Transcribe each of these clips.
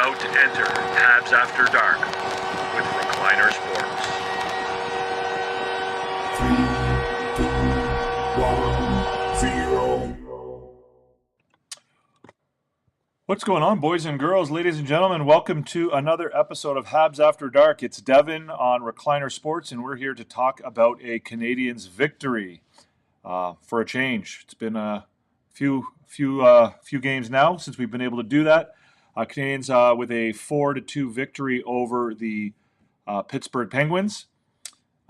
about to enter Habs After Dark with Recliner Sports. 3, 2, 1, 0. What's going on, boys and girls, ladies and gentlemen? Welcome to another episode of Habs After Dark. It's Devin on Recliner Sports, and we're here to talk about a Canadiens victory for a change. It's been a few games now since we've been able to do that. Canadiens with a 4-2 victory over the Pittsburgh Penguins.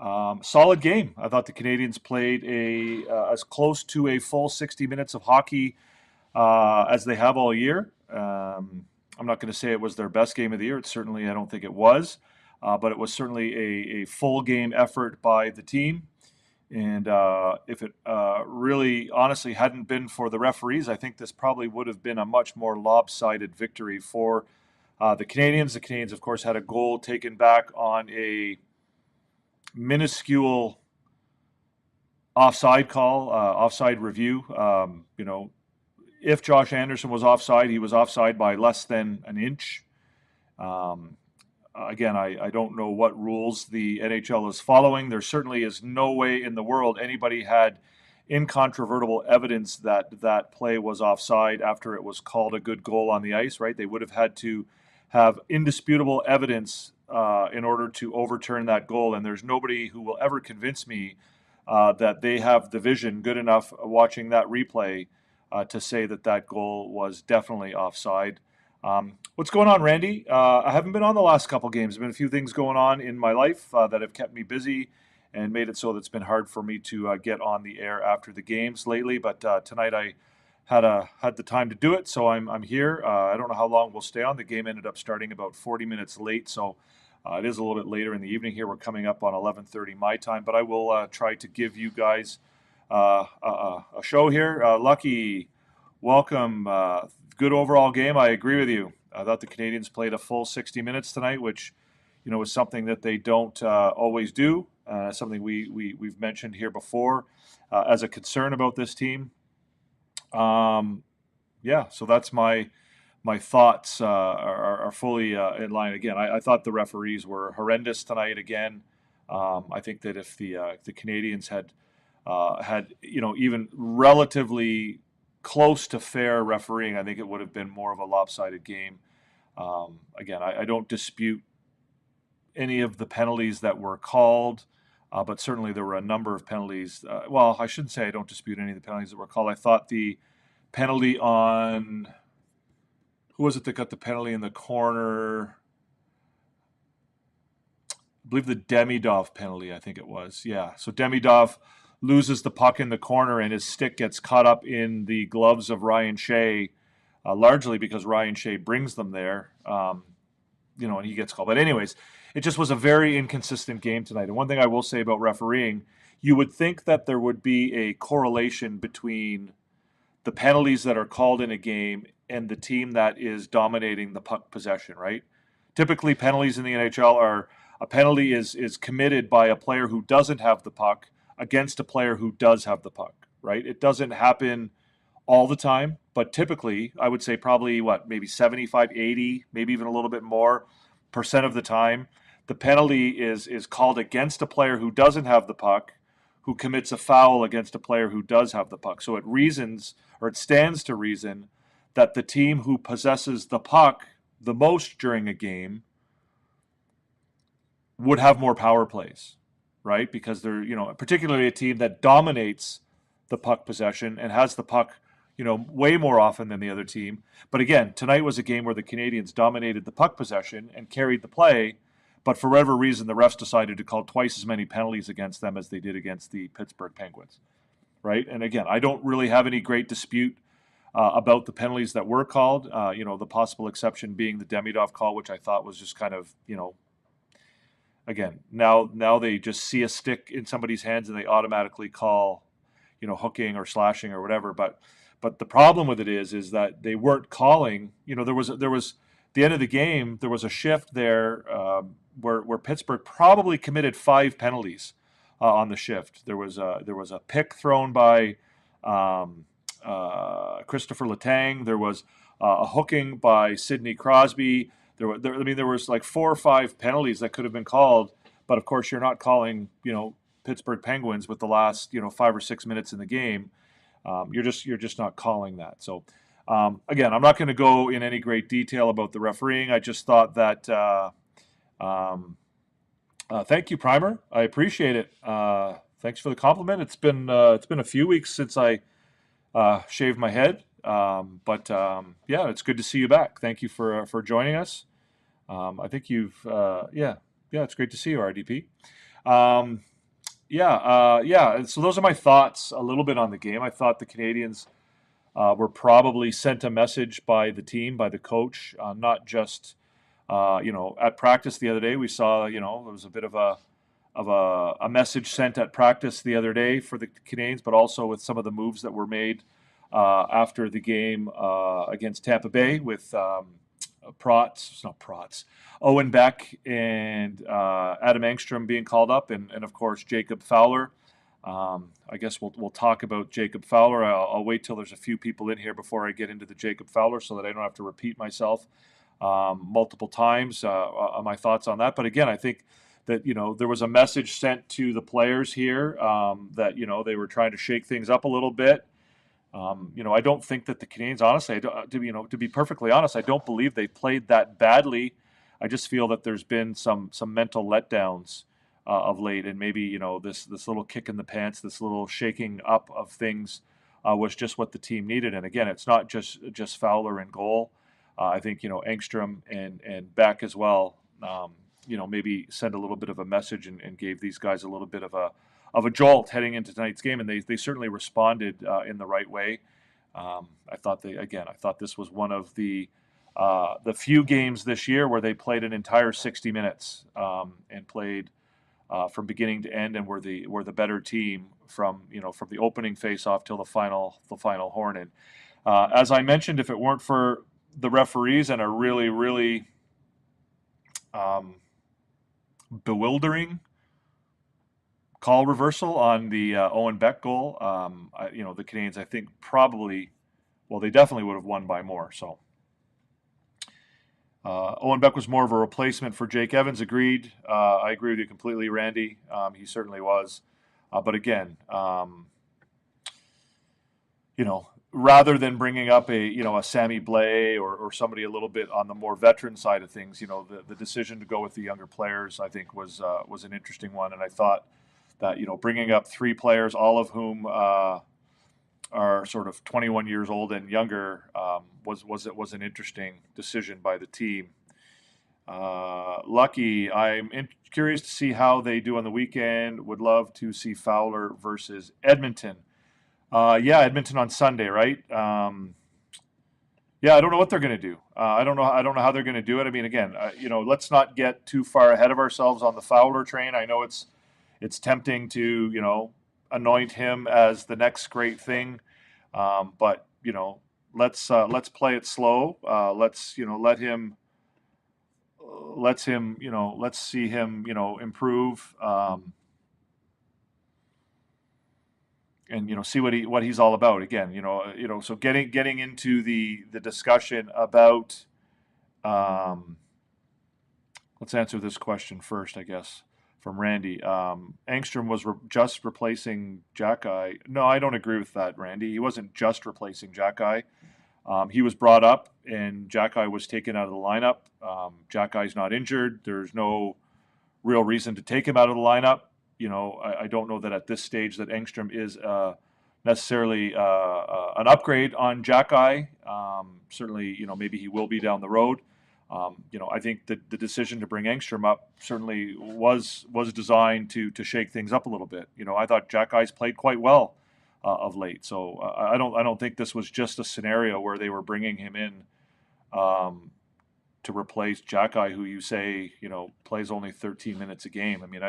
Solid game. I thought the Canadiens played as close to a full 60 minutes of hockey as they have all year. I'm not going to say it was their best game of the year. It certainly, I don't think it was, but it was certainly a full game effort by the team. And if it really, honestly, hadn't been for the referees, I think this probably would have been a much more lopsided victory for the Canadiens. The Canadiens, of course, had a goal taken back on a minuscule offside call, offside review. If Josh Anderson was offside, he was offside by less than an inch. Again, I don't know what rules the NHL is following. There certainly is no way in the world anybody had incontrovertible evidence that that play was offside after it was called a good goal on the ice, right? They would have had to have indisputable evidence in order to overturn that goal, and there's nobody who will ever convince me that they have the vision good enough watching that replay to say that that goal was definitely offside. What's going on, Randy? I haven't been on the last couple games. There's been a few things going on in my life that have kept me busy and made it so that it's been hard for me to get on the air after the games lately. But tonight I had the time to do it, so I'm here. I don't know how long we'll stay on. The game ended up starting about 40 minutes late, so it is a little bit later in the evening here. We're coming up on 11:30 my time, but I will try to give you guys a show here. Lucky, welcome. Good overall game. I agree with you. I thought the Canadiens played a full 60 minutes tonight, which, is something that they don't always do. Something we've mentioned here before as a concern about this team. So that's my thoughts are fully in line. Again, I thought the referees were horrendous tonight. Again, I think that if the Canadiens had even relatively close to fair refereeing, I think it would have been more of a lopsided game. Again, I don't dispute any of the penalties that were called, but certainly there were a number of penalties. I shouldn't say I don't dispute any of the penalties that were called. I thought the penalty on who was it that got the penalty in the corner? I believe the Demidov penalty, I think it was. Yeah, so Demidov loses the puck in the corner, and his stick gets caught up in the gloves of Ryan Shea, largely because Ryan Shea brings them there, and he gets called. But anyways, it just was a very inconsistent game tonight. And one thing I will say about refereeing, you would think that there would be a correlation between the penalties that are called in a game and the team that is dominating the puck possession, right? Typically, penalties in the NHL are a penalty is committed by a player who doesn't have the puck against a player who does have the puck, right? It doesn't happen all the time, but typically, I would say probably, maybe 75, 80, maybe even a little bit more % of the time, the penalty is called against a player who doesn't have the puck, who commits a foul against a player who does have the puck. So it stands to reason that the team who possesses the puck the most during a game would have more power plays, right? Because they're, particularly a team that dominates the puck possession and has the puck, way more often than the other team. But again, tonight was a game where the Canadiens dominated the puck possession and carried the play, but for whatever reason, the refs decided to call twice as many penalties against them as they did against the Pittsburgh Penguins, right? And again, I don't really have any great dispute about the penalties that were called, the possible exception being the Demidov call, which I thought was just kind of, again, now they just see a stick in somebody's hands and they automatically call, hooking or slashing or whatever. But the problem with it is that they weren't calling. There was the end of the game. There was a shift there where Pittsburgh probably committed 5 penalties on the shift. There was a pick thrown by Christopher Letang. There was a hooking by Sidney Crosby. there was like 4 or 5 penalties that could have been called, but of course you're not calling, Pittsburgh Penguins with the last, 5 or 6 minutes in the game. You're just not calling that. So again, I'm not going to go in any great detail about the refereeing. I just thought that thank you, Primer. I appreciate it. Thanks for the compliment. It's been a few weeks since I shaved my head, but yeah, it's good to see you back. Thank you for joining us. I think you've it's great to see you, RDP. So those are my thoughts a little bit on the game. I thought the Canadiens were probably sent a message by the team, by the coach, not just at practice the other day. We saw there was a bit of a message sent at practice the other day for the Canadiens, but also with some of the moves that were made after the game against Tampa Bay with Owen Beck and Adam Engstrom being called up, and of course Jacob Fowler. I guess we'll talk about Jacob Fowler. I'll wait till there's a few people in here before I get into the Jacob Fowler, so that I don't have to repeat myself multiple times on my thoughts on that. But again, I think that there was a message sent to the players here that they were trying to shake things up a little bit. I don't think that the Canadiens, honestly, to be perfectly honest, I don't believe they played that badly. I just feel that there's been some mental letdowns of late, and maybe this little kick in the pants, this little shaking up of things was just what the team needed. And again, it's not just Fowler in goal. I think Engstrom and Beck as well. Maybe send a little bit of a message and gave these guys a little bit of a jolt heading into tonight's game, and they certainly responded in the right way. I thought this was one of the few games this year where they played an entire 60 minutes and played from beginning to end, and were the better team from the opening face-off till the final horn. And as I mentioned, if it weren't for the referees and a really, really bewildering call reversal on the Owen Beck goal, the Canadiens, I think, they definitely would have won by more. So Owen Beck was more of a replacement for Jake Evans. Agreed. I agree with you completely, Randy. He certainly was. But again, rather than bringing up a Sammy Blais or somebody a little bit on the more veteran side of things, the decision to go with the younger players, I think, was an interesting one. And I thought that bringing up 3 players, all of whom are sort of 21 years old and younger, was an interesting decision by the team. Lucky, I'm curious to see how they do on the weekend. Would love to see Fowler versus Edmonton. Edmonton on Sunday, right? I don't know what they're going to do. I don't know how they're going to do it. I mean, again, let's not get too far ahead of ourselves on the Fowler train. I know it's tempting to anoint him as the next great thing, but let's play it slow. Let's see him improve. And see what he's all about. Again, so getting into the discussion about. Let's answer this question first, I guess, from Randy. Engstrom was just replacing Jack-I. No, I don't agree with that, Randy. He wasn't just replacing Jack-I. He was brought up, and Jack-I was taken out of the lineup. Jack-I's not injured. There's no real reason to take him out of the lineup. I don't know that at this stage that Engstrom is necessarily an upgrade on Jack-I. Certainly, maybe he will be down the road. I think that the decision to bring Engstrom up certainly was designed to shake things up a little bit. I thought Jack-I's played quite well of late, so I don't think this was just a scenario where they were bringing him in to replace Jack-I, who you say plays only 13 minutes a game. I mean,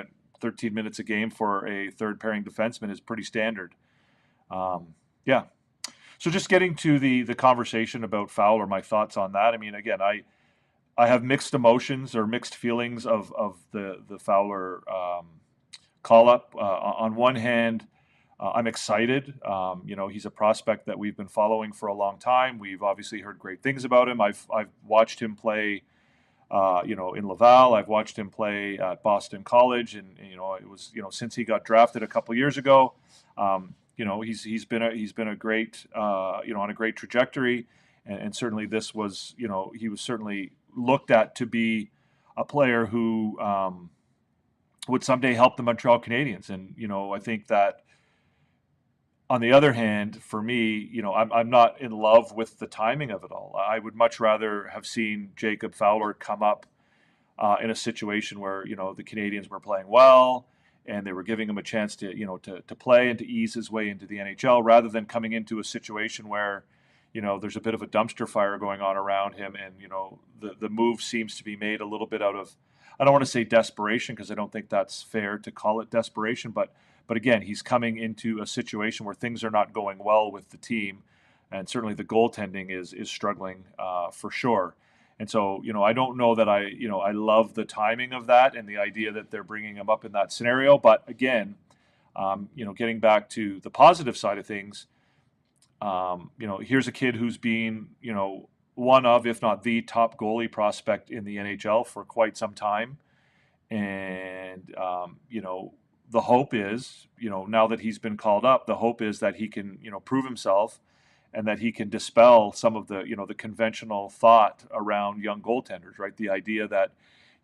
13 minutes a game for a third pairing defenseman is pretty standard. So just getting to the conversation about Fowler, my thoughts on that. I mean, again, I have mixed emotions or mixed feelings of the Fowler call up. On one hand, I'm excited. He's a prospect that we've been following for a long time. We've obviously heard great things about him. I've watched him play in Laval. I've watched him play at Boston College, and it was since he got drafted a couple years ago. He's been a great on a great trajectory, and certainly this was he was certainly looked at to be a player who would someday help the Montreal Canadiens, and I think that. On the other hand, for me, I'm not in love with the timing of it all. I would much rather have seen Jacob Fowler come up in a situation where the Canadiens were playing well and they were giving him a chance to to play and to ease his way into the NHL, rather than coming into a situation where there's a bit of a dumpster fire going on around him, and the move seems to be made a little bit out of, I don't want to say desperation, because I don't think that's fair to call it desperation, but again, he's coming into a situation where things are not going well with the team, and certainly the goaltending is struggling for sure. And so, I don't know that I love the timing of that and the idea that they're bringing him up in that scenario. But again, getting back to the positive side of things, here's a kid who's been, one of, if not the top goalie prospect in the NHL for quite some time, and the hope is, now that he's been called up, the hope is that he can, prove himself, and that he can dispel some of the, the conventional thought around young goaltenders, right? The idea that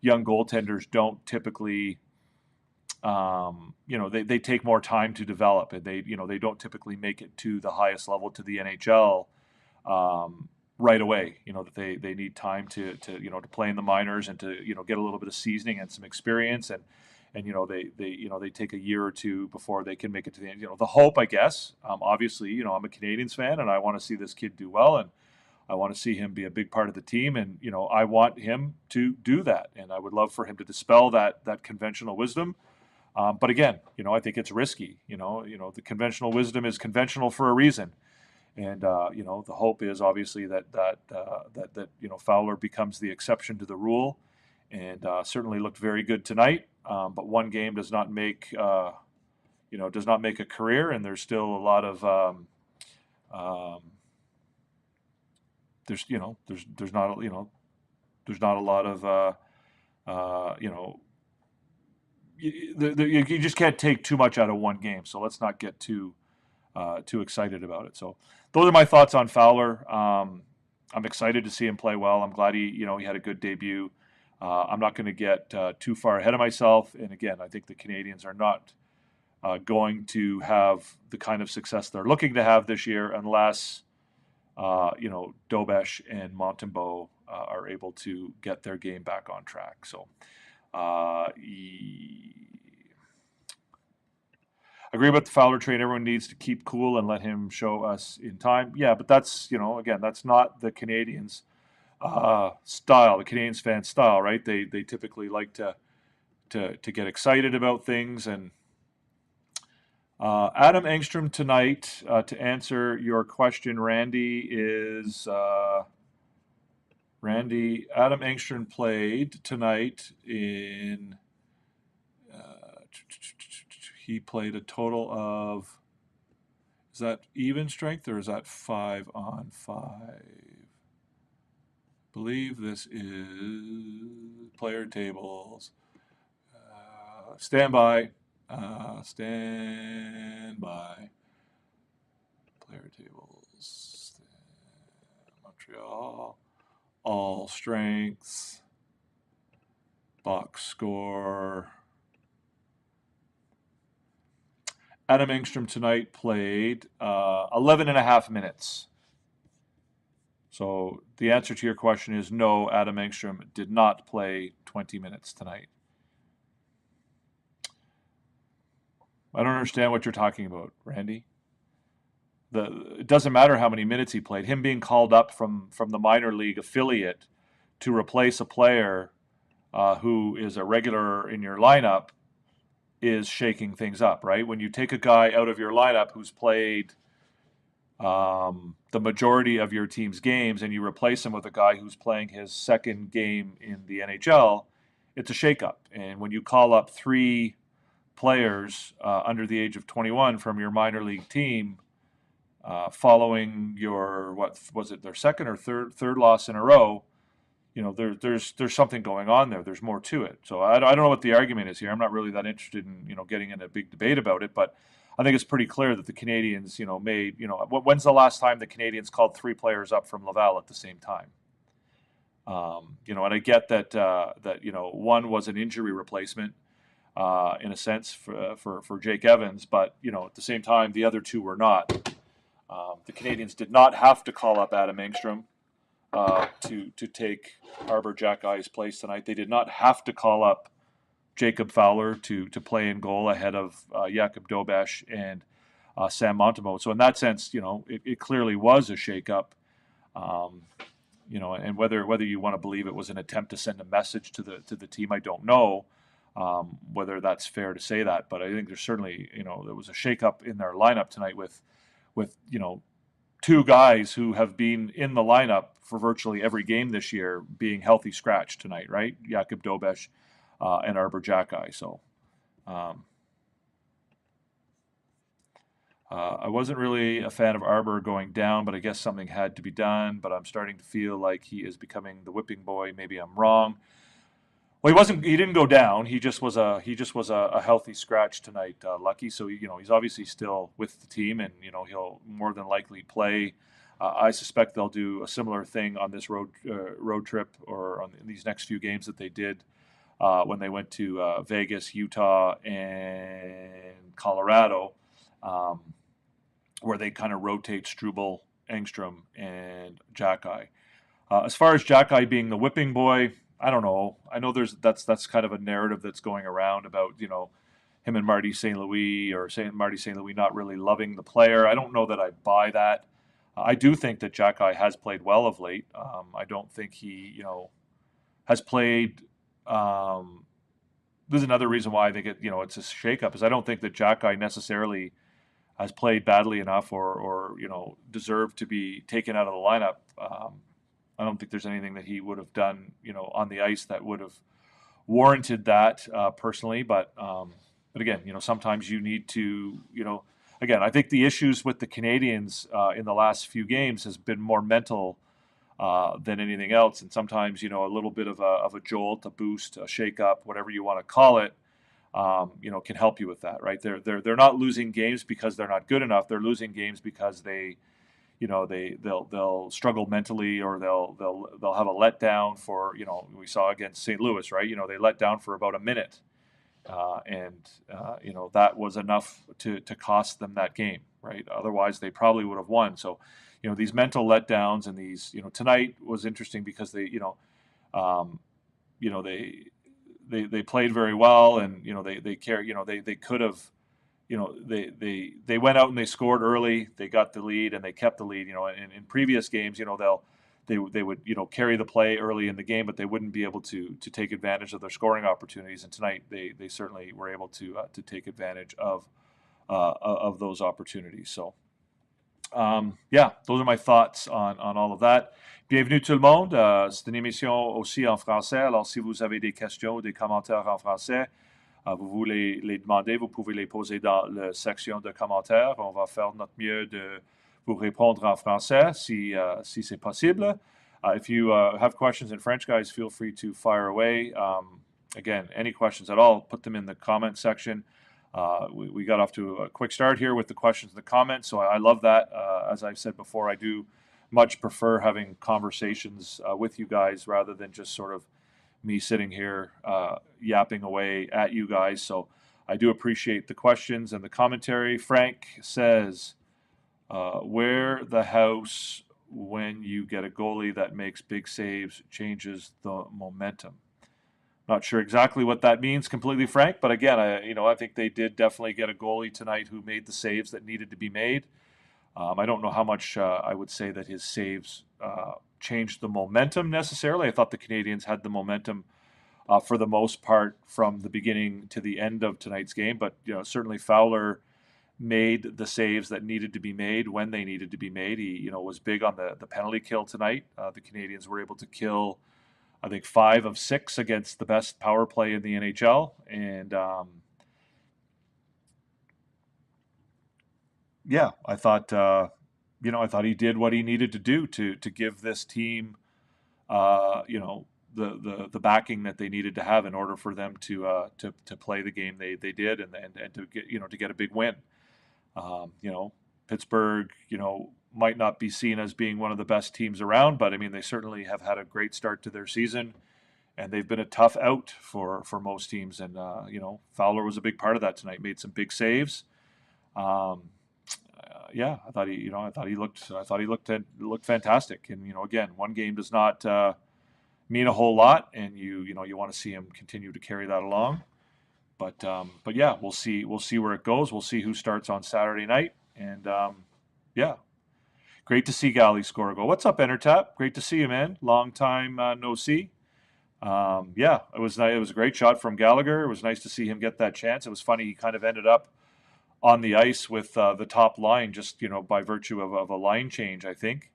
young goaltenders don't typically, they take more time to develop, and they don't typically make it to the highest level, to the NHL, right away. That they need time to play in the minors and to get a little bit of seasoning and some experience, and they take a year or two before they can make it to the end. The hope, I guess, obviously, I'm a Canadiens fan, and I want to see this kid do well, and I want to see him be a big part of the team, and I want him to do that, and I would love for him to dispel that conventional wisdom. But again, I think it's risky. The conventional wisdom is conventional for a reason, and the hope is obviously that Fowler becomes the exception to the rule, and certainly looked very good tonight. But one game does not make a career, and there's still a lot of there's not a lot of you just can't take too much out of one game. So let's not get too excited about it. So those are my thoughts on Fowler. I'm excited to see him play well. I'm glad he had a good debut. I'm not going to get too far ahead of myself. And again, I think the Canadiens are not going to have the kind of success they're looking to have this year unless, Dobesh and Montembeault are able to get their game back on track. So agree about the Fowler trade. Everyone needs to keep cool and let him show us in time. Yeah, but that's, again, that's not the Canadiens' style, the Canadiens fan style, right? They typically like to get excited about things. And Adam Engstrom tonight, to answer your question, Randy, is Adam Engstrom played tonight in he played a total of, is that even strength or is that 5-on-5? Believe this is player tables. Stand by. Player tables. Montreal. All strengths. Box score. Adam Engstrom tonight played 11 and a half minutes. So the answer to your question is no, Adam Engstrom did not play 20 minutes tonight. I don't understand what you're talking about, Randy. It doesn't matter how many minutes he played. Him being called up from the minor league affiliate to replace a player who is a regular in your lineup is shaking things up, right? When you take a guy out of your lineup who's played the majority of your team's games and you replace him with a guy who's playing his second game in the NHL, it's a shakeup. And when you call up three players under the age of 21 from your minor league team, following your, what was it, their second or third loss in a row, there's something going on there. There's more to it. So I don't know what the argument is here. I'm not really that interested in getting in a big debate about it, but I think it's pretty clear that the Canadiens made when's the last time the Canadiens called 3 players up from Laval at the same time? And I get that one was an injury replacement in a sense for Jake Evans, but at the same time the other 2 were not. The Canadiens did not have to call up Adam Engstrom to take Arbor Jackie's place tonight. They did not have to call up Jacob Fowler to play in goal ahead of Jakub Dobeš and Sam Montemo. So in that sense, it clearly was a shakeup. And whether you want to believe it was an attempt to send a message to the team, I don't know whether that's fair to say that. But I think there's certainly there was a shakeup in their lineup tonight with 2 guys who have been in the lineup for virtually every game this year being healthy scratch tonight, right? Jakub Dobeš and Arbor Jacki. So I wasn't really a fan of Arbor going down, but I guess something had to be done. But I'm starting to feel like he is becoming the whipping boy. Maybe I'm wrong. Well, he didn't go down. He just was a healthy scratch tonight, Lucky. So he's obviously still with the team, and he'll more than likely play. I suspect they'll do a similar thing on this road trip or on these next few games that they did when they went to Vegas, Utah, and Colorado, where they kind of rotate Struble, Engstrom, and Jacki. As far as Jacki being the whipping boy, I don't know. I know that's kind of a narrative that's going around about him and Marty St. Louis or Marty St. Louis not really loving the player. I don't know that I buy that. I do think that Jacki has played well of late. I don't think he has played. There's another reason why I think it's a shakeup is I don't think that Jacki necessarily has played badly enough or deserved to be taken out of the lineup. I don't think there's anything that he would have done, on the ice that would have warranted that personally. But again, sometimes you need to, again, I think the issues with the Canadiens in the last few games has been more mental than anything else. And sometimes, a little bit of a jolt, a boost, a shake-up, whatever you want to call it, can help you with that, right? They're not losing games because they're not good enough. They're losing games because they'll struggle mentally, or they'll have a letdown for we saw against St. Louis, right? They let down for about a minute, and that was enough to cost them that game, right? Otherwise, they probably would have won. So, these mental letdowns and these tonight was interesting because they they played very well, and they care. They could have. They went out and they scored early. They got the lead and they kept the lead. In previous games, they would carry the play early in the game, but they wouldn't be able to take advantage of their scoring opportunities. And tonight, they certainly were able to take advantage of those opportunities. So, those are my thoughts on all of that. Bienvenue tout le monde. C'est une émission aussi en français. Alors, si vous avez des questions ou des commentaires en français, vous voulez les demander, vous pouvez les poser dans la section de commentaires. On va faire notre mieux de vous répondre en français si c'est possible. If you have questions in French, guys, feel free to fire away. Again, any questions at all, put them in the comment section. We got off to a quick start here with the questions in the comments, so I love that. As I've said before, I do much prefer having conversations with you guys rather than just sort of me sitting here yapping away at you guys. So I do appreciate the questions and the commentary. Frank says, wear the house when you get a goalie that makes big saves, changes the momentum. Not sure exactly what that means completely, Frank, but again, I think they did definitely get a goalie tonight who made the saves that needed to be made. I don't know how much I would say that his saves changed the momentum necessarily. I thought the Canadiens had the momentum for the most part from the beginning to the end of tonight's game, but certainly Fowler made the saves that needed to be made when they needed to be made. He was big on the penalty kill tonight. The Canadiens were able to kill, I think, 5 of 6 against the best power play in the NHL, and I thought I thought he did what he needed to do to give this team the backing that they needed to have in order for them to play the game they did and to get to get a big win. Pittsburgh, might not be seen as being one of the best teams around, but I mean they certainly have had a great start to their season, and they've been a tough out for most teams. And Fowler was a big part of that tonight. Made some big saves. I thought he looked fantastic. And again, one game does not mean a whole lot, and you want to see him continue to carry that along. But yeah, we'll see where it goes. We'll see who starts on Saturday night, and great to see Galley score a goal. What's up, Entertap? Great to see you, man. Long time no see. It was nice. It was a great shot from Gallagher. It was nice to see him get that chance. It was funny. He kind of ended up on the ice with the top line, just by virtue of a line change, I think.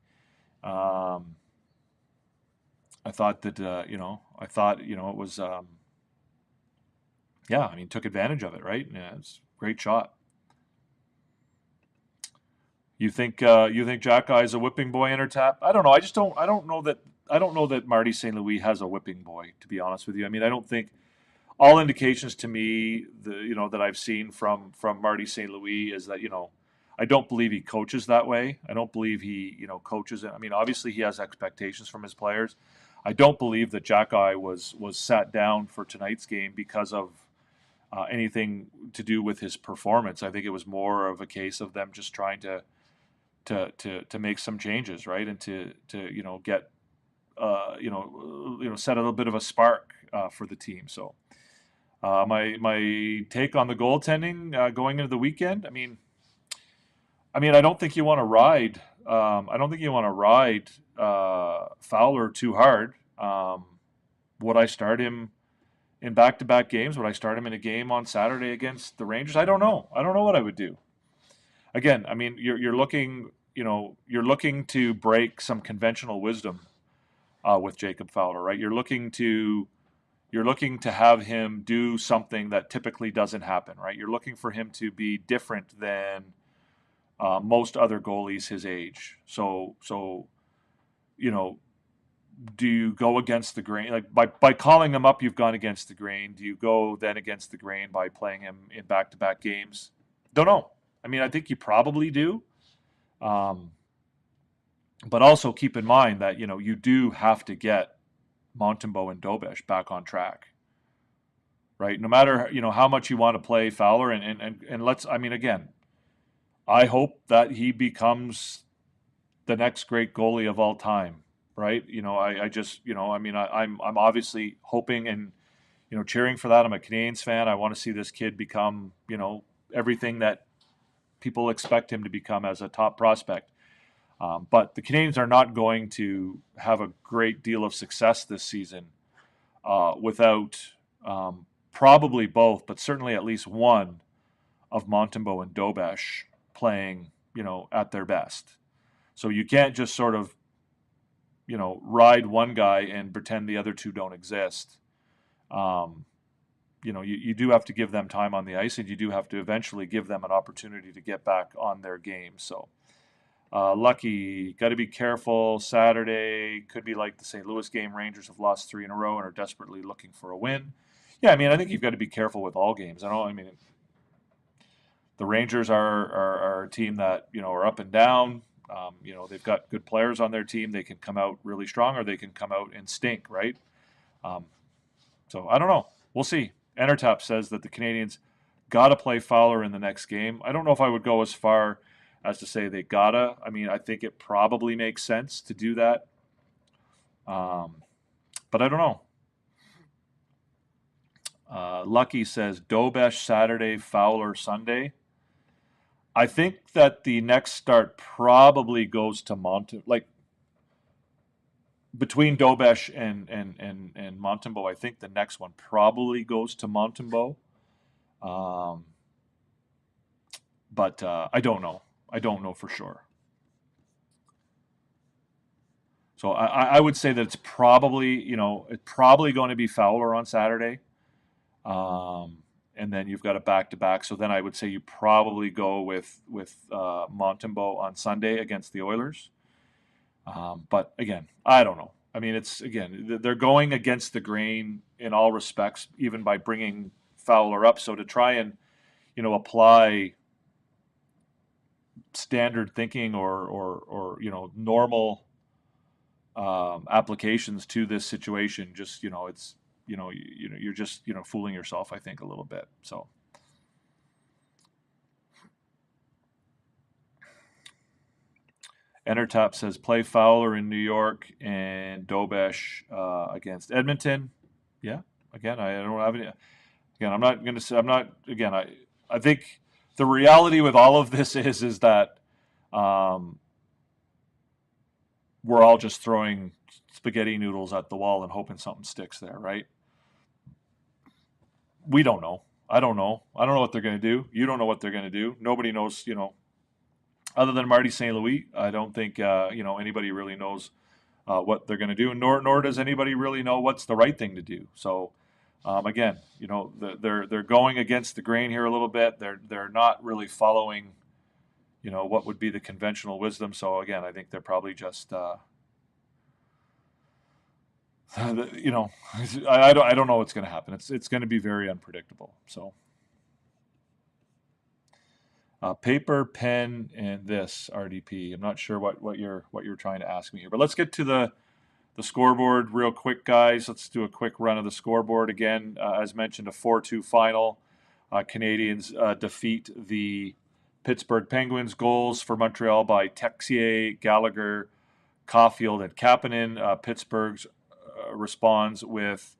I thought that it was took advantage of it, right? Yeah, it's a great shot. You think Jack Eye is a whipping boy, Intertap? I don't know. I don't know that Marty St. Louis has a whipping boy, to be honest with you. I mean, I don't think. All indications to me, that I've seen from Marty St. Louis is that I don't believe he coaches that way. I don't believe he coaches it. I mean, obviously he has expectations from his players. I don't believe that Jack Eye was sat down for tonight's game because of anything to do with his performance. I think it was more of a case of them just trying to make some changes, right, and to get set a little bit of a spark for the team. So. My take on the goaltending going into the weekend. I mean, I don't think you want to ride. Fowler too hard. Would I start him in back-to-back games? Would I start him in a game on Saturday against the Rangers? I don't know. I don't know what I would do. Again, I mean, you're looking to break some conventional wisdom with Jacob Fowler, right? You're looking to have him do something that typically doesn't happen, right? You're looking for him to be different than most other goalies his age. So do you go against the grain? Like by calling him up, you've gone against the grain. Do you go then against the grain by playing him in back-to-back games? Don't know. I mean, I think you probably do. But also keep in mind that, you do have to get Montembeault and Dobesh back on track, right? No matter how much you want to play Fowler, and let's. I mean, again, I hope that he becomes the next great goalie of all time, right? I'm obviously hoping and cheering for that. I'm a Canadiens fan. I want to see this kid become everything that people expect him to become as a top prospect. But the Canadiens are not going to have a great deal of success this season without probably both, but certainly at least one of Montembeault and Dobesh playing, at their best. So you can't just sort of, ride one guy and pretend the other two don't exist. You do have to give them time on the ice, and you do have to eventually give them an opportunity to get back on their game. So. Lucky, got to be careful. Saturday could be like the St. Louis game. Rangers have lost 3 in a row and are desperately looking for a win. Yeah, I mean, I think you've got to be careful with all games. The Rangers are a team that are up and down. They've got good players on their team. They can come out really strong, or they can come out and stink, right? So I don't know. We'll see. Entertap says that the Canadiens got to play Fowler in the next game. I don't know if I would go as far as to say they gotta. I mean, I think it probably makes sense to do that. But I don't know. Lucky says Dobesh Saturday, Fowler Sunday. I think that the next start probably goes to between Dobesh and Montembeault. I think the next one probably goes to Montembeault. But I don't know. I don't know for sure. So I would say that it's probably, going to be Fowler on Saturday. And then you've got a back-to-back. So then I would say you probably go with Montembeault on Sunday against the Oilers. But again, I don't know. I mean, it's again, they're going against the grain in all respects, even by bringing Fowler up. So to try and, apply standard thinking or normal applications to this situation, just, it's, you're just, fooling yourself, I think, a little bit. So. Entertop says play Fowler in New York and Dobesh against Edmonton. Yeah. Again, I don't have any. Again, I'm not going to say. I'm not. Again, I think the reality with all of this is that we're all just throwing spaghetti noodles at the wall and hoping something sticks there, right? We don't know. I don't know. I don't know what they're going to do. You don't know what they're going to do. Nobody knows. Other than Marty St. Louis, I don't think anybody really knows what they're going to do, nor does anybody really know what's the right thing to do. So again, they're going against the grain here a little bit. They're not really following, what would be the conventional wisdom. So again, I think they're probably just I don't know what's going to happen. It's going to be very unpredictable. So. Paper, pen, and this RDP. I'm not sure what you're trying to ask me here, but let's get to the scoreboard real quick, guys. Let's do a quick run of the scoreboard again. As mentioned, a 4-2 final. Canadiens defeat the Pittsburgh Penguins. Goals for Montreal by Texier, Gallagher, Caulfield, and Kapanen. Pittsburgh responds with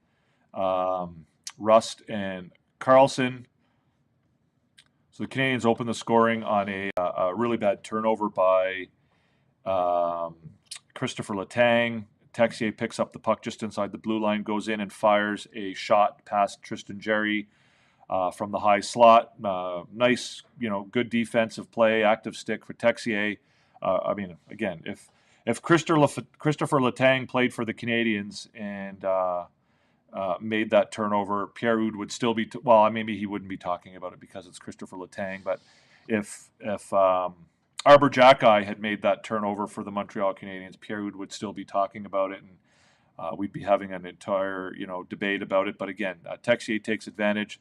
Rust and Carlson. So the Canadiens open the scoring on a really bad turnover by Christopher Letang. Texier picks up the puck just inside the blue line, goes in and fires a shot past Tristan Jarry from the high slot. Nice, good defensive play, active stick for Texier. I mean, again, if Christopher Letang played for the Canadiens and made that turnover, Pierre-Hugues would still be maybe he wouldn't be talking about it because it's Christopher Letang, but if Arbor Jacki had made that turnover for the Montreal Canadiens, Pierre-Hugues would still be talking about it, and we'd be having an entire debate about it. But again, Texier takes advantage,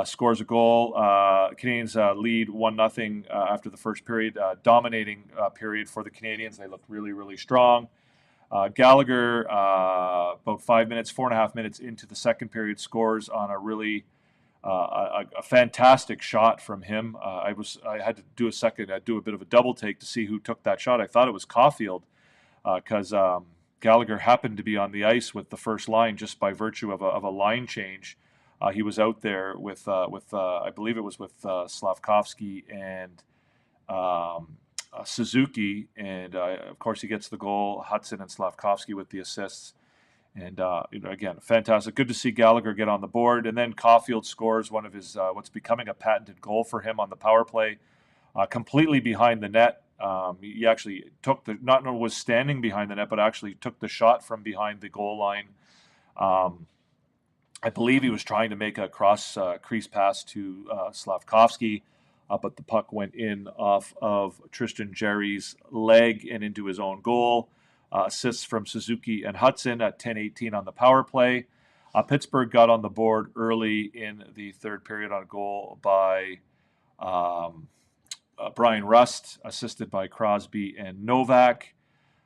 scores a goal. Canadiens lead 1-0 after the first period, dominating period for the Canadiens. They looked really, really strong. Gallagher, about 4.5 minutes into the second period, scores on a really a fantastic shot from him. I had to do a bit of a double take to see who took that shot. I thought it was Caulfield because Gallagher happened to be on the ice with the first line just by virtue of a line change. He was out there with I believe it was with Slavkovsky and Suzuki, and of course he gets the goal. Hudson and Slavkovsky with the assists, and again, fantastic. Good to see Gallagher get on the board, and then Caulfield scores one of his what's becoming a patented goal for him on the power play, completely behind the net. He actually was standing behind the net, but actually took the shot from behind the goal line. I believe he was trying to make a cross crease pass to Slavkovsky. But the puck went in off of Tristan Jarry's leg and into his own goal. Assists from Suzuki and Hudson at 10:18 on the power play. Pittsburgh got on the board early in the third period on a goal by Brian Rust, assisted by Crosby and Novak.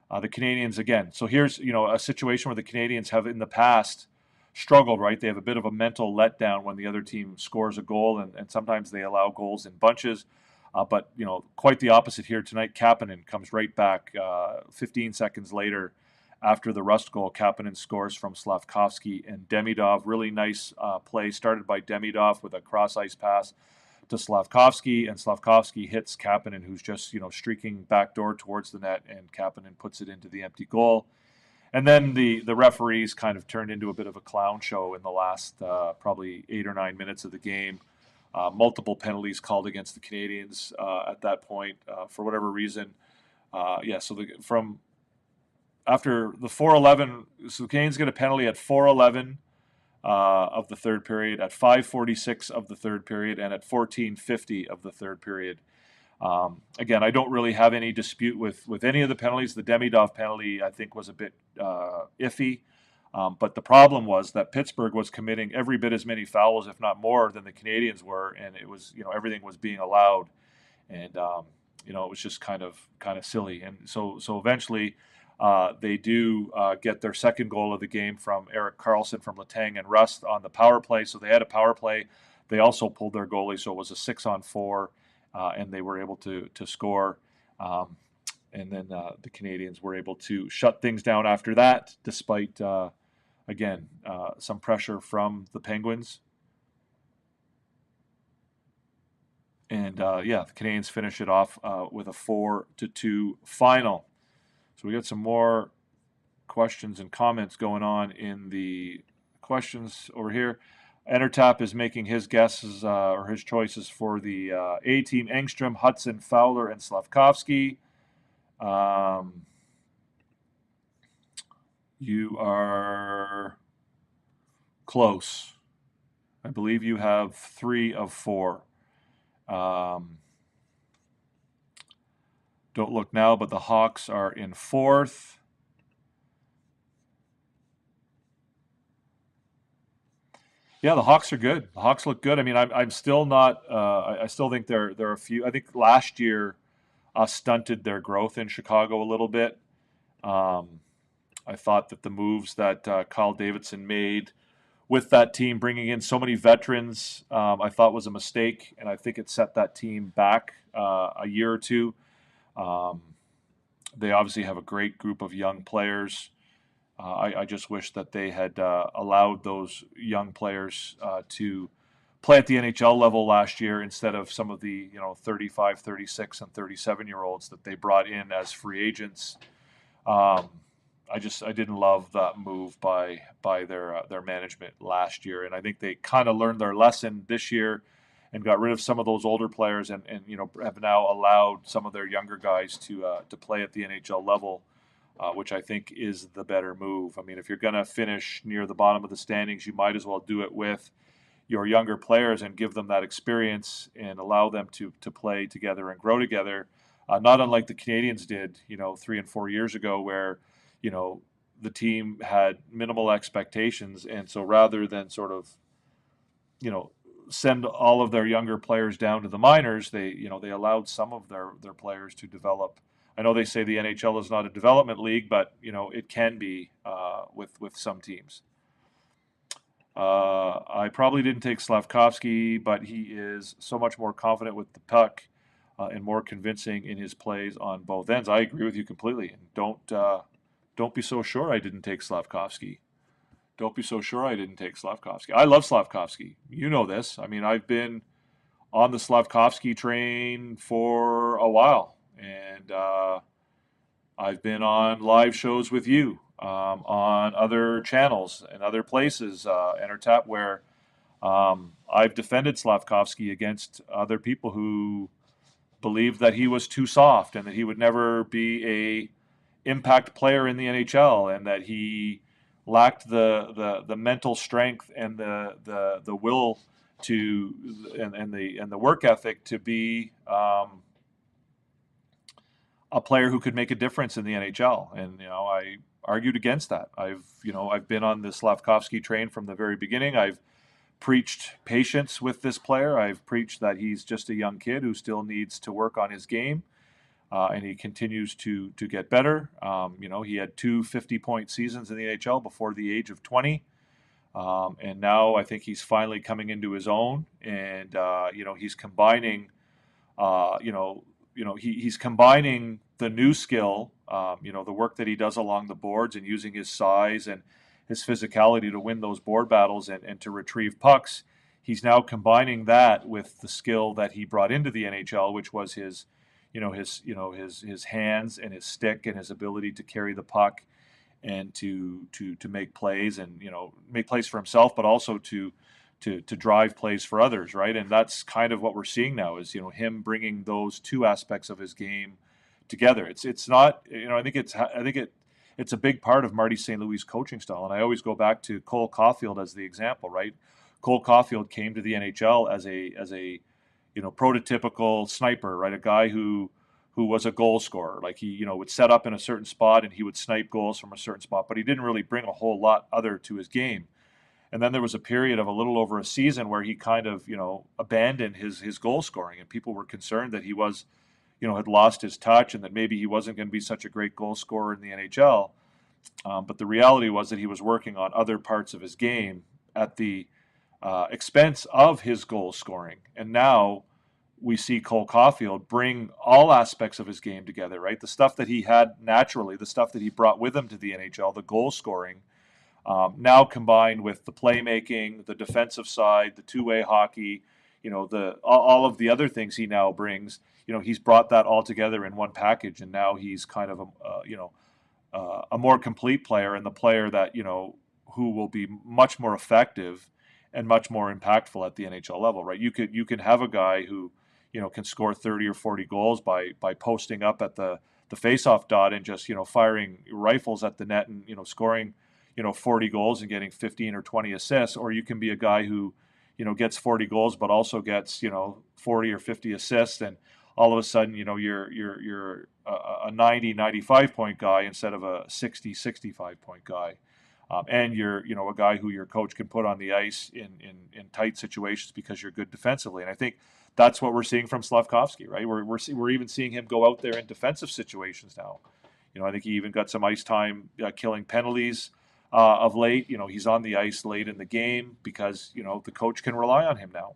The Canadiens, again, so here's a situation where the Canadiens have in the past struggled, right? They have a bit of a mental letdown when the other team scores a goal, and sometimes they allow goals in bunches. But quite the opposite here tonight. Kapanen comes right back 15 seconds later after the Rust goal. Kapanen scores from Slavkovsky and Demidov. Really nice play started by Demidov with a cross-ice pass to Slavkovsky, and Slavkovsky hits Kapanen, who's just streaking backdoor towards the net, and Kapanen puts it into the empty goal. And then the referees kind of turned into a bit of a clown show in the last probably 8 or 9 minutes of the game. Multiple penalties called against the Canadiens at that point for whatever reason. So from after the 4:11, so the Canadiens get a penalty at 4:11 of the third period, at 5:46 of the third period, and at 14:50 of the third period. Again, I don't really have any dispute with any of the penalties. The Demidov penalty, I think, was a bit iffy. But the problem was that Pittsburgh was committing every bit as many fouls, if not more, than the Canadiens were, and it was, everything was being allowed, and it was just kind of silly. And so eventually, they do get their second goal of the game from Erik Karlsson from Letang and Rust on the power play. So they had a power play. They also pulled their goalie, so it was a 6-on-4, and they were able to score. And then the Canadiens were able to shut things down after that, despite, again, some pressure from the Penguins. And, the Canadiens finish it off with a 4-2 final. So we got some more questions and comments going on in the questions over here. Entertap is making his guesses or his choices for the A team: Engstrom, Hudson, Fowler, and Slavkovsky. You are close. I believe you have 3 of 4. Don't look now, but the Hawks are in 4th. Yeah, the Hawks are good. The Hawks look good. I mean, I'm still not. I still think there are a few. I think last year stunted their growth in Chicago a little bit. I thought that the moves that Kyle Davidson made with that team, bringing in so many veterans, I thought was a mistake, and I think it set that team back a year or two. They obviously have a great group of young players. I just wish that they had allowed those young players to play at the NHL level last year instead of some of the 35, 36, and 37-year-olds that they brought in as free agents. I didn't love that move by their management last year, and I think they kind of learned their lesson this year and got rid of some of those older players and have now allowed some of their younger guys to play at the NHL level. Which I think is the better move. I mean, if you're going to finish near the bottom of the standings, you might as well do it with your younger players and give them that experience and allow them to play together and grow together. Not unlike the Canadiens did, 3 and 4 years ago, where, the team had minimal expectations. And so rather than sort of, send all of their younger players down to the minors, they allowed some of their players to develop. I know they say the NHL is not a development league, but it can be with some teams. I probably didn't take Slavkovsky, but he is so much more confident with the puck and more convincing in his plays on both ends. I agree with you completely. And don't be so sure I didn't take Slavkovsky. Don't be so sure I didn't take Slavkovsky. I love Slavkovsky. You know this. I mean, I've been on the Slavkovsky train for a while. And I've been on live shows with you on other channels and other places, Entertap, where I've defended Slavkovsky against other people who believed that he was too soft and that he would never be a impact player in the NHL and that he lacked the mental strength and the will to and the work ethic to be a player who could make a difference in the NHL. And, I argued against that. I've been on the Slavkovsky train from the very beginning. I've preached patience with this player. I've preached that he's just a young kid who still needs to work on his game. And he continues to get better. He had 2 50-point seasons in the NHL before the age of 20. And now I think he's finally coming into his own. And, he's combining, he's combining the new skill, the work that he does along the boards and using his size and his physicality to win those board battles and to retrieve pucks. He's now combining that with the skill that he brought into the NHL, which was his hands and his stick and his ability to carry the puck and to make plays and make plays for himself, but also to drive plays for others, right? And that's kind of what we're seeing now is him bringing those two aspects of his game together. It's not I think it's a big part of Marty St. Louis' coaching style, and I always go back to Cole Caulfield as the example, right? Cole Caulfield came to the NHL as a prototypical sniper, right? A guy who was a goal scorer. Like he, would set up in a certain spot and he would snipe goals from a certain spot, but he didn't really bring a whole lot other to his game. And then there was a period of a little over a season where he kind of, abandoned his goal scoring, and people were concerned that he was, had lost his touch and that maybe he wasn't going to be such a great goal scorer in the NHL. But the reality was that he was working on other parts of his game at the expense of his goal scoring. And now we see Cole Caulfield bring all aspects of his game together, right? The stuff that he had naturally, the stuff that he brought with him to the NHL, the goal scoring, now combined with the playmaking, the defensive side, the two-way hockey, all of the other things he now brings. He's brought that all together in one package, and now he's kind of a more complete player, and the player that who will be much more effective and much more impactful at the NHL level, right? You can have a guy who can score 30 or 40 goals by posting up at the face-off dot and just firing rifles at the net and scoring 40 goals and getting 15 or 20 assists. Or you can be a guy who gets 40 goals but also gets 40 or 50 assists, and all of a sudden you're a 90-95 point guy instead of a 60-65 point guy. And you're a guy who your coach can put on the ice in tight situations because you're good defensively. And I think that's what we're seeing from Slafkovsky, right? We're even seeing him go out there in defensive situations now. I think he even got some ice time killing penalties of late. He's on the ice late in the game because the coach can rely on him now.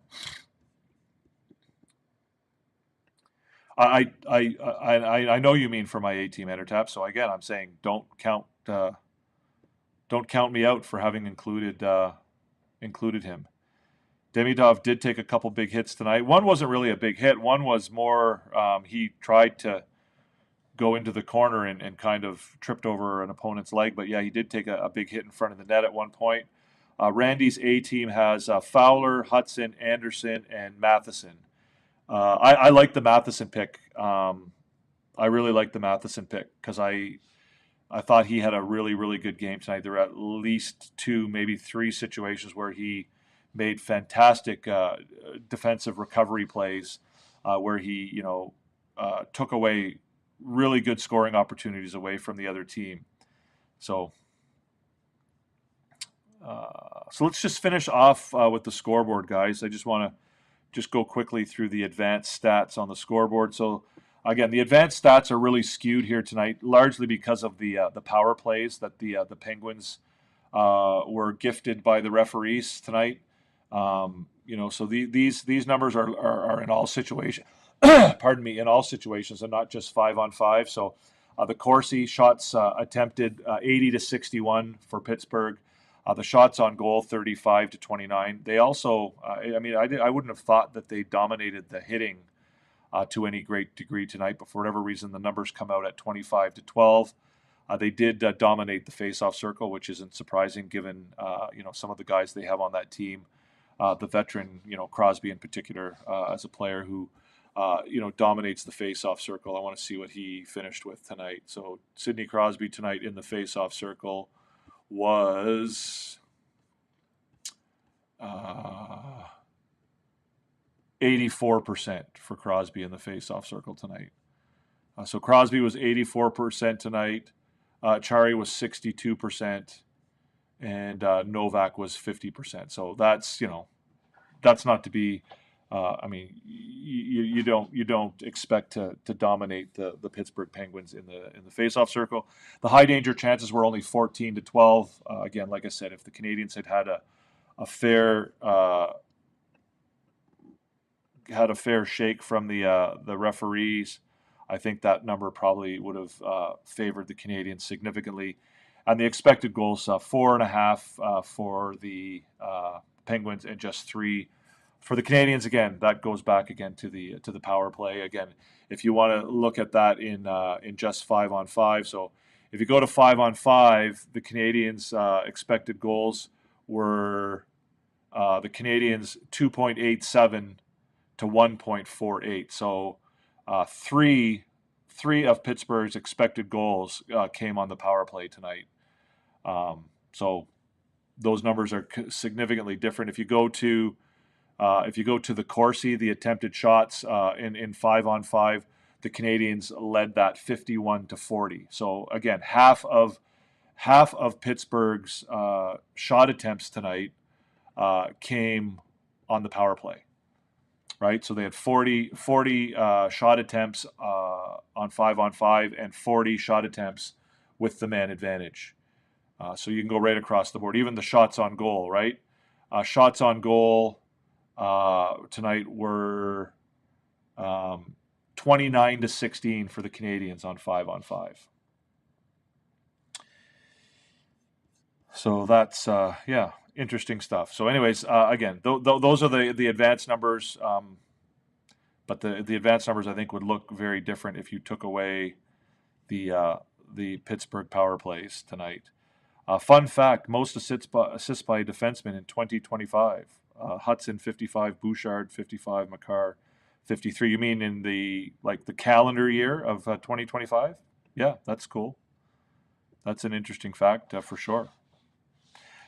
I know you mean for my A-team Entertap. So again, I'm saying don't count me out for having included him. Demidov did take a couple big hits tonight. One wasn't really a big hit. One was more he tried to go into the corner and kind of tripped over an opponent's leg. But yeah, he did take a big hit in front of the net at one point. Randy's A-team has Fowler, Hudson, Anderson, and Matheson. I like the Matheson pick. I really like the Matheson pick because I thought he had a really, really good game tonight. There were at least 2, maybe 3 situations where he made fantastic defensive recovery plays where he, took away really good scoring opportunities away from the other team. So let's just finish off with the scoreboard, guys. I just want to go quickly through the advanced stats on the scoreboard. So again, the advanced stats are really skewed here tonight, largely because of the power plays that the Penguins were gifted by the referees tonight. So these numbers are in all situations. Pardon me, in all situations, and not just 5-on-5. So the Corsi shots attempted 80-61 for Pittsburgh. The shots on goal 35-29. They also, I wouldn't have thought that they dominated the hitting to any great degree tonight, but for whatever reason, the numbers come out at 25-12. They did dominate the face-off circle, which isn't surprising given some of the guys they have on that team. The veteran, Crosby in particular, as a player who dominates the face-off circle. I want to see what he finished with tonight. So Sidney Crosby tonight in the face-off circle was 84% for Crosby in the face-off circle tonight. So Crosby was 84% tonight. Chari was 62%, and Novak was 50%. So that's not to be. You don't expect to dominate the Pittsburgh Penguins in the face-off circle. The high danger chances were only 14-12. Again, like I said, if the Canadiens had a fair shake from the referees, I think that number probably would have favored the Canadiens significantly. And the expected goals, 4.5 for the Penguins and just 3 for the Canadiens. Again, that goes back again to the power play. Again, if you want to look at that in just 5-on-5, so if you go to 5-on-5, the Canadiens' expected goals were the Canadiens 2.87 to 1.48. So three of Pittsburgh's expected goals came on the power play tonight. So those numbers are significantly different. If you go to If you go to the Corsi, the attempted shots in 5-on-5, the Canadiens led that 51-40. So again, half of Pittsburgh's shot attempts tonight came on the power play, right? So they had 40 shot attempts on 5-on-5 and 40 shot attempts with the man advantage. So you can go right across the board. Even the shots on goal, right? Shots on goal tonight were 29-16 for the Canadiens on 5-on-5. So that's interesting stuff. So anyways, again, those are the advanced numbers, but the advanced numbers I think would look very different if you took away the Pittsburgh power plays tonight. Fun fact: most assists by a defenseman in 2025. Hudson 55, Bouchard 55, Makar 53. You mean in the calendar year of 2025? Yeah, that's cool. That's an interesting fact for sure.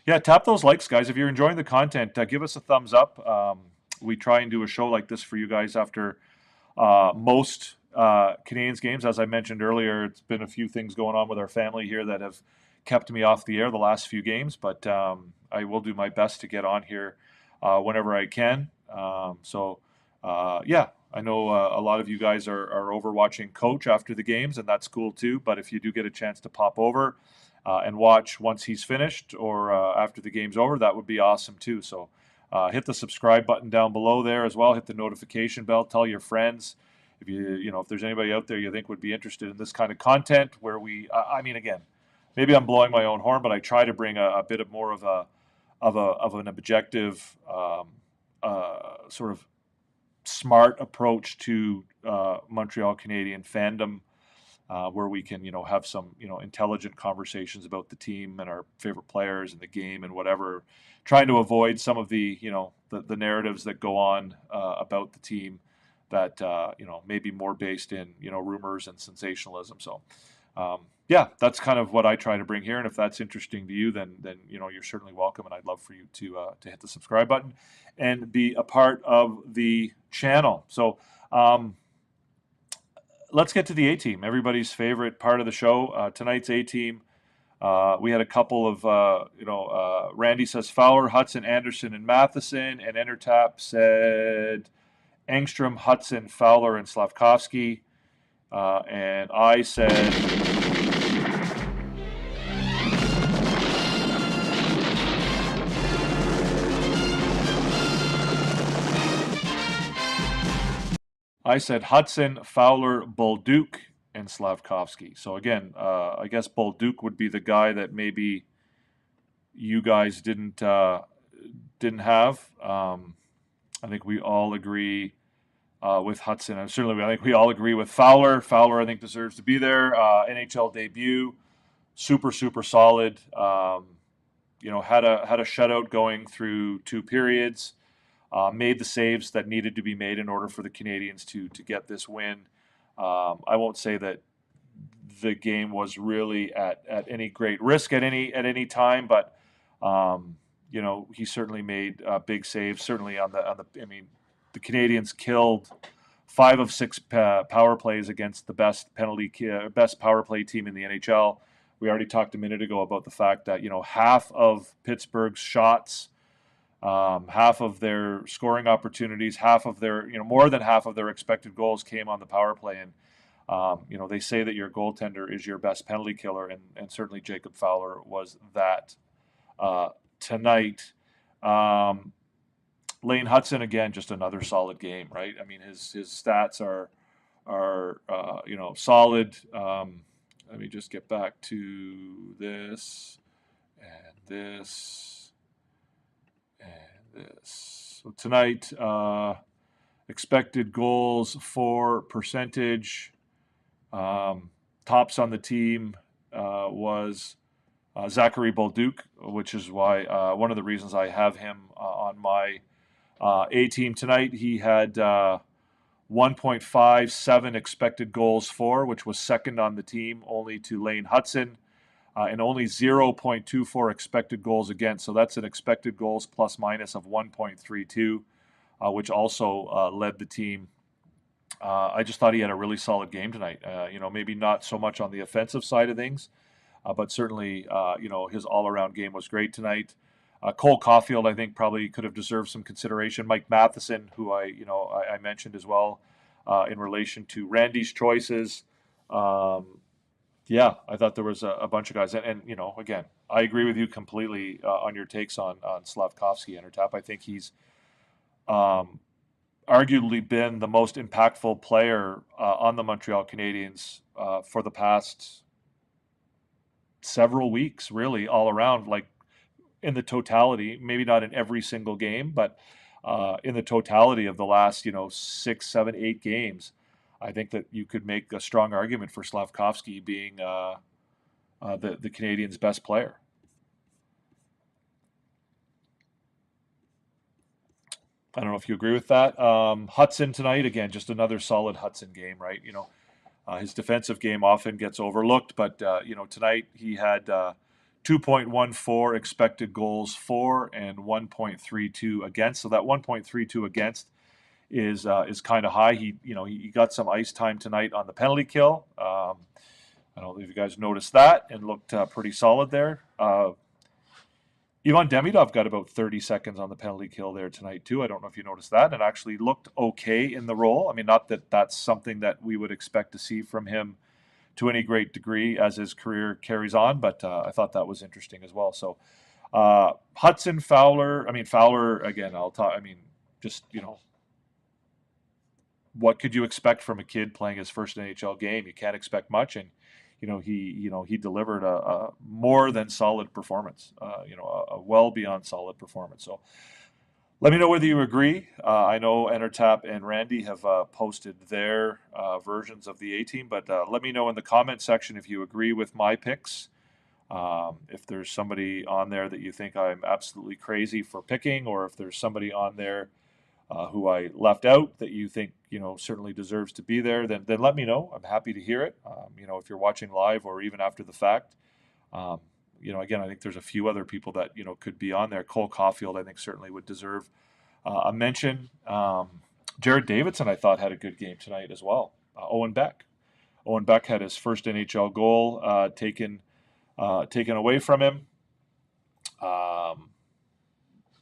Yeah, tap those likes, guys. If you're enjoying the content, give us a thumbs up. We try and do a show like this for you guys after most Canadiens games. As I mentioned earlier, it's been a few things going on with our family here that have kept me off the air the last few games, but I will do my best to get on here whenever I can. I know a lot of you guys are over watching Coach after the games, and that's cool too. But if you do get a chance to pop over and watch once he's finished or after the game's over, that would be awesome too. So hit the subscribe button down below there as well. Hit the notification bell. Tell your friends if if there's anybody out there you think would be interested in this kind of content. Where again, maybe I'm blowing my own horn, but I try to bring a bit of more of an objective sort of smart approach to Montreal Canadian fandom, where we can have some intelligent conversations about the team and our favorite players and the game and whatever, trying to avoid some of the the narratives that go on about the team that may be more based in rumors and sensationalism. So that's kind of what I try to bring here, and if that's interesting to you, then you're certainly welcome, and I'd love for you to hit the subscribe button and be a part of the channel. So let's get to the A-team, everybody's favorite part of the show. Tonight's A-team, we had a couple of Randy says Fowler, Hudson, Anderson, and Matheson, and Entertap said Engstrom, Hudson, Fowler, and Slavkovsky, and I said Hudson, Fowler, Bolduc, and Slavkovsky. So again, I guess Bolduc would be the guy that maybe you guys didn't have. I think we all agree with Hudson, and certainly I think we all agree with Fowler. Fowler, I think, deserves to be there. NHL debut, super solid. Had a shutout going through 2 periods. Made the saves that needed to be made in order for the Canadiens to get this win. I won't say that the game was really at any great risk at any time, but he certainly made big saves. Certainly on the Canadiens killed 5 of 6 power plays against the best power play team in the NHL. We already talked a minute ago about the fact that half of Pittsburgh's shots, half of their scoring opportunities, half of their more than half of their expected goals came on the power play, and they say that your goaltender is your best penalty killer, and certainly Jacob Fowler was that tonight. Lane Hudson, again, just another solid game, right? I mean, his stats are solid. Let me just get back to this and this and this. So tonight, expected goals for percentage, tops on the team was Zachary Bolduc, which is why one of the reasons I have him on my A-team tonight. He had 1.57 expected goals for, which was second on the team, only to Lane Hudson, and only 0.24 expected goals against. So that's an expected goals plus minus of 1.32. which also led the team. I just thought he had a really solid game tonight. Maybe not so much on the offensive side of things, but certainly, his all-around game was great tonight. Cole Caulfield, I think, probably could have deserved some consideration. Mike Matheson, who I mentioned as well, in relation to Randy's choices. I thought there was a bunch of guys, and again, I agree with you completely on your takes on Slavkovsky and Tap. I think he's arguably been the most impactful player on the Montreal Canadiens for the past several weeks, really, all around, like in the totality, maybe not in every single game, but in the totality of the last, 6, 7, 8 games. I think that you could make a strong argument for Slavkovsky being the Canadiens' best player. I don't know if you agree with that. Hudson tonight, again, just another solid Hudson game, right? His defensive game often gets overlooked, but tonight he had 2.14 expected goals for and 1.32 against. So that 1.32 against is kind of high. He got some ice time tonight on the penalty kill. I don't know if you guys noticed that, and looked pretty solid there. Ivan Demidov got about 30 seconds on the penalty kill there tonight too. I don't know if you noticed that, and actually looked okay in the role. I mean, not that that's something that we would expect to see from him to any great degree as his career carries on, but I thought that was interesting as well. So Hudson, Fowler again, I'll talk. I mean, just what could you expect from a kid playing his first NHL game? You can't expect much, and he delivered a more than solid performance. A well beyond solid performance. So let me know whether you agree. I know Entertap and Randy have posted their versions of the A team, but let me know in the comment section if you agree with my picks. If there's somebody on there that you think I'm absolutely crazy for picking, or if there's somebody on there who I left out that you think certainly deserves to be there, then let me know. I'm happy to hear it. If you're watching live or even after the fact. Again, I think there's a few other people that could be on there. Cole Caulfield, I think, certainly would deserve a mention. Jared Davidson, I thought, had a good game tonight as well. Owen Beck had his first NHL goal taken away from him.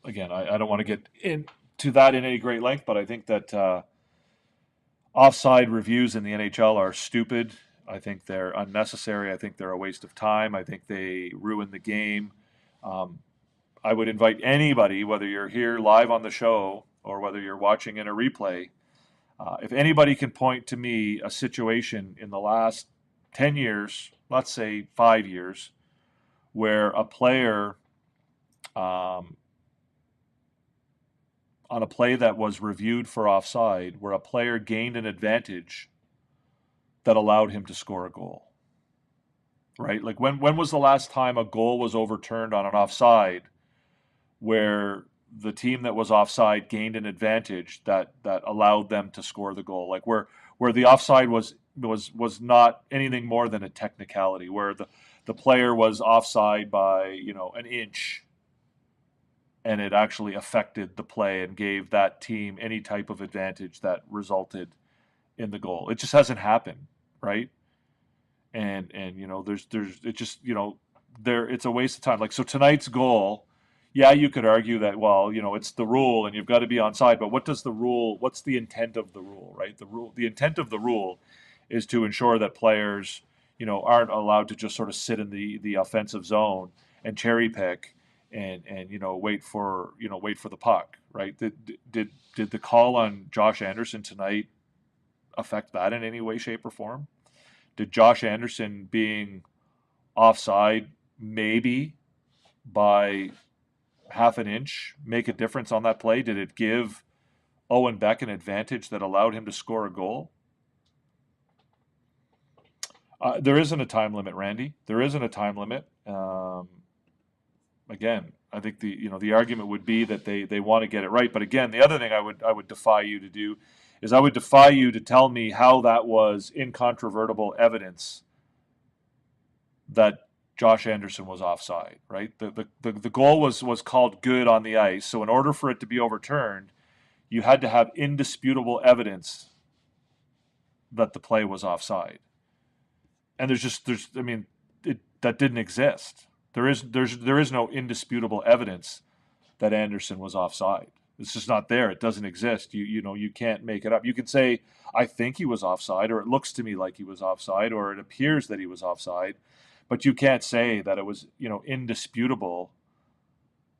Again, I don't want to get into that in any great length, but I think that offside reviews in the NHL are stupid. I think they're unnecessary. I think they're a waste of time. I think they ruin the game. I would invite anybody, whether you're here live on the show or whether you're watching in a replay, if anybody can point to me a situation in the last 10 years, let's say 5 years, where a player on a play that was reviewed for offside, where a player gained an advantage that allowed him to score a goal, right? Like when was the last time a goal was overturned on an offside where the team that was offside gained an advantage that allowed them to score the goal? Like where the offside was not anything more than a technicality, where the player was offside by an inch, and it actually affected the play and gave that team any type of advantage that resulted in the goal. It just hasn't happened, right? And there's it just it's a waste of time. Like, so tonight's goal, yeah, you could argue that, well, it's the rule and you've got to be onside, but what's the intent of the rule, right? The intent of the rule is to ensure that players aren't allowed to just sort of sit in the offensive zone and cherry pick and wait for the puck, right? Did the call on Josh Anderson tonight affect that in any way, shape, or form? Did Josh Anderson being offside maybe by half an inch make a difference on that play? Did it give Owen Beck an advantage that allowed him to score a goal? There isn't a time limit, Randy. There isn't a time limit. Again, I think the argument would be that they want to get it right. But again, the other thing I would defy you to do is I would defy you to tell me how that was incontrovertible evidence that Josh Anderson was offside, right? The goal was called good on the ice. So in order for it to be overturned, you had to have indisputable evidence that the play was offside. And that didn't exist. There is no indisputable evidence that Anderson was offside. It's just not there. It doesn't exist. You can't make it up. You can say, I think he was offside, or it looks to me like he was offside, or it appears that he was offside, but you can't say that it was, indisputable,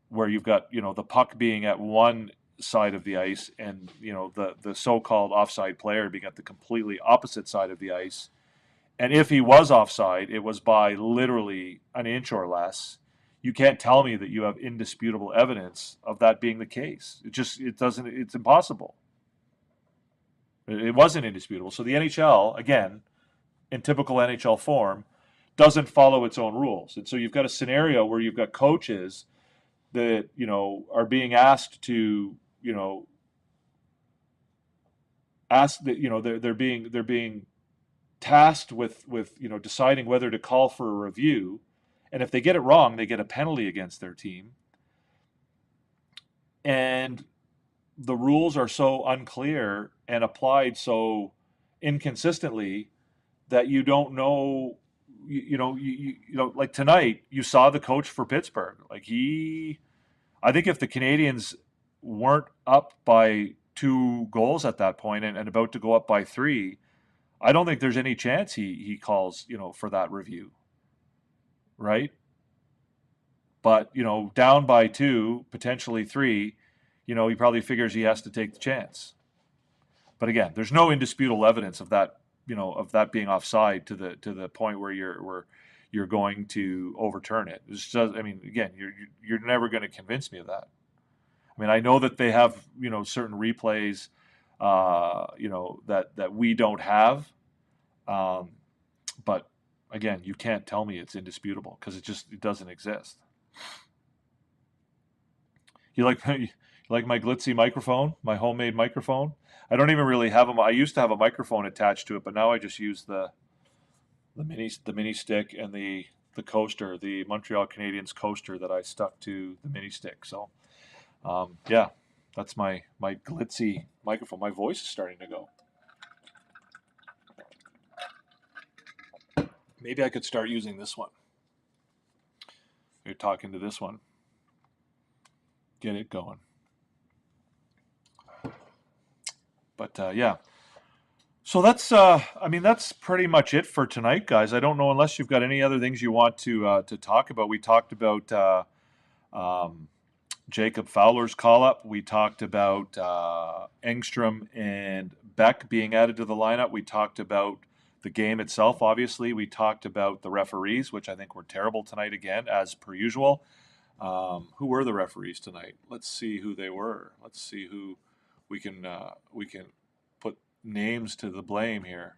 where you've got, the puck being at one side of the ice and, the so-called offside player being at the completely opposite side of the ice. And if he was offside, it was by literally an inch or less. You can't tell me that you have indisputable evidence of that being the case. It's impossible. It wasn't indisputable. So the NHL, again, in typical NHL form, doesn't follow its own rules. And so you've got a scenario where you've got coaches that, are being asked to, they're being tasked with deciding whether to call for a review, and if they get it wrong, they get a penalty against their team. And the rules are so unclear and applied so inconsistently that you don't know. Like tonight, you saw the coach for Pittsburgh. I think if the Canadiens weren't up by 2 goals at that point and about to go up by 3, I don't think there's any chance he calls, for that review. Right? But, down by 2, potentially 3, he probably figures he has to take the chance. But again, there's no indisputable evidence of that, of that being offside to the point where you're going to overturn it. It's just, again, you're never going to convince me of that. I know that they have, certain replays, that we don't have. But again, you can't tell me it's indisputable because it doesn't exist. You like my glitzy microphone, my homemade microphone? I don't even really have them. I used to have a microphone attached to it, but now I just use the mini stick and the coaster, the Montreal Canadiens coaster that I stuck to the mini stick. So, yeah, that's my glitzy microphone. My voice is starting to go. Maybe I could start using this one. You're talking to this one. Get it going. But yeah. So that's pretty much it for tonight, guys. I don't know, unless you've got any other things you want to talk about. We talked about Jacob Fowler's call-up. We talked about Engstrom and Beck being added to the lineup. We talked about the game itself, obviously. We talked about the referees, which I think were terrible tonight again, as per usual. Who were the referees tonight? Let's see who they were. Let's see who we can put names to the blame here.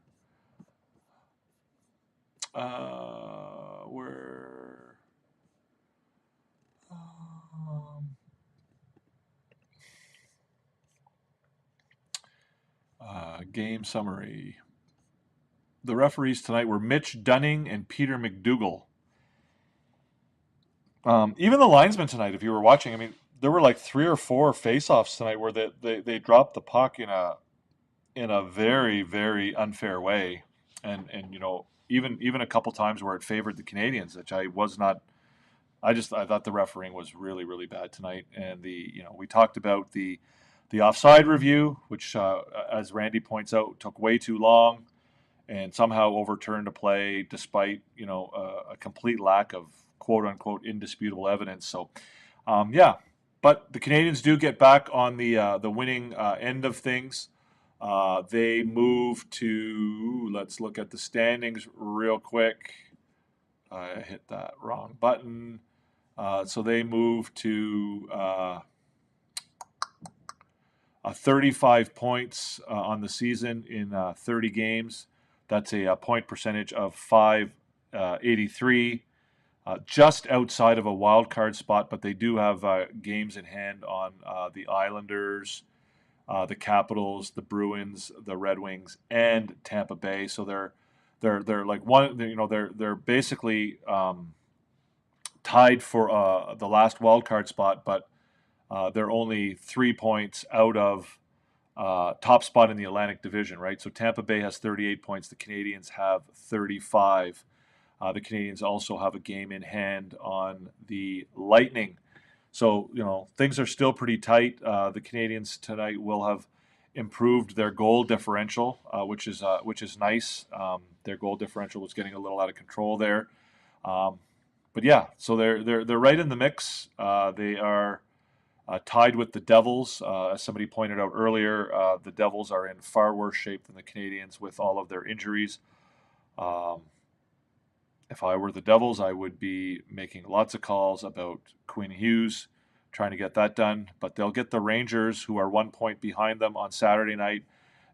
Game summary. The referees tonight were Mitch Dunning and Peter McDougall. Even the linesmen tonight, if you were watching, there were like 3 or 4 face-offs tonight where they dropped the puck in a very, very unfair way, and even a couple times where it favored the Canadiens, which I thought the refereeing was really, really bad tonight. And we talked about the offside review, which as Randy points out, took way too long and somehow overturned a play despite a complete lack of quote unquote indisputable evidence. So yeah, but the Canadiens do get back on the winning end of things. They move to, let's look at the standings real quick. I hit that wrong button. So they move to 35 points on the season in 30 games. That's a point percentage of .583, just outside of a wild card spot, but they do have games in hand on the Islanders, the Capitals, the Bruins, the Red Wings, and Tampa Bay. So they're like one. They're basically tied for the last wild card spot, but they're only 3 points out of top spot in the Atlantic Division, right? So Tampa Bay has 38 points. The Canadiens have 35. The Canadiens also have a game in hand on the Lightning. So, things are still pretty tight. The Canadiens tonight will have improved their goal differential, which is nice. Their goal differential was getting a little out of control there. But yeah, so they're right in the mix. They are tied with the Devils. As somebody pointed out earlier, the Devils are in far worse shape than the Canadiens with all of their injuries. If I were the Devils, I would be making lots of calls about Quinn Hughes, trying to get that done. But they'll get the Rangers, who are 1 point behind them, on Saturday night.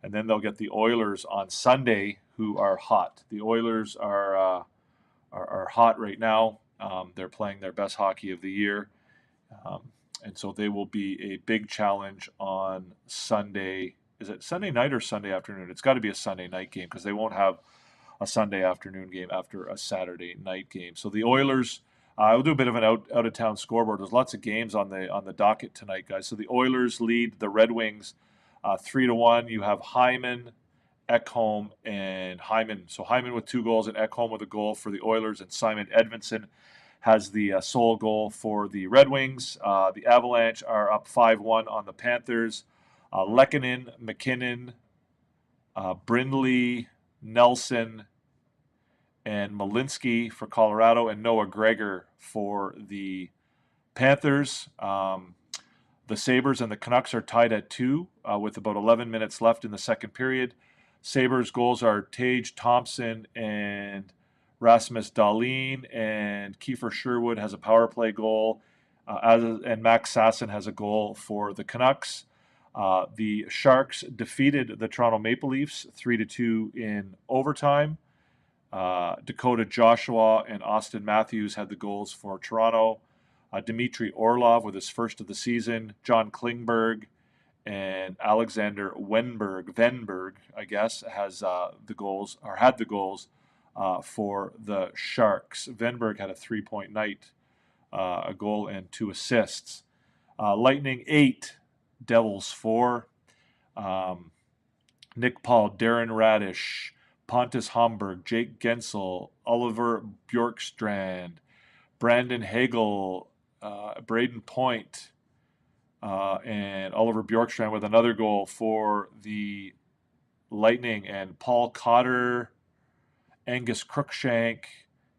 And then they'll get the Oilers on Sunday, who are hot. The Oilers are hot right now. They're playing their best hockey of the year. And so they will be a big challenge on Sunday. Is it Sunday night or Sunday afternoon? It's got to be a Sunday night game because they won't have a Sunday afternoon game after a Saturday night game. So the Oilers, we'll do a bit of an out-of-town scoreboard. There's lots of games on the docket tonight, guys. So the Oilers lead the Red Wings 3-1. You have Hyman, Ekholm, and Hyman. So Hyman with 2 goals and Ekholm with a goal for the Oilers, and Simon Edmondson has the sole goal for the Red Wings. The Avalanche are up 5-1 on the Panthers. Lehkonen, McKinnon, Brindley, Nelson, and Malinsky for Colorado, and Noah Gregor for the Panthers. The Sabres and the Canucks are tied at 2 with about 11 minutes left in the second period. Sabres goals are Tage Thompson and Rasmus Dahlin, and Kiefer Sherwood has a power play goal, and Max Sasson has a goal for the Canucks. The Sharks defeated the Toronto Maple Leafs 3-2 in overtime. Dakota Joshua and Austin Matthews had the goals for Toronto. Dmitry Orlov with his first of the season. John Klingberg and Alexander Venberg, I guess, has the goals, or had the goals for the Sharks. Venberg had a 3-point night, a goal and 2 assists. Lightning 8, Devils 4. Nick Paul, Darren Radish, Pontus Homburg, Jake Gensel, Oliver Bjorkstrand, Brandon Hagel, Braden Point, and Oliver Bjorkstrand with another goal for the Lightning, and Paul Cotter, Angus Cruikshank,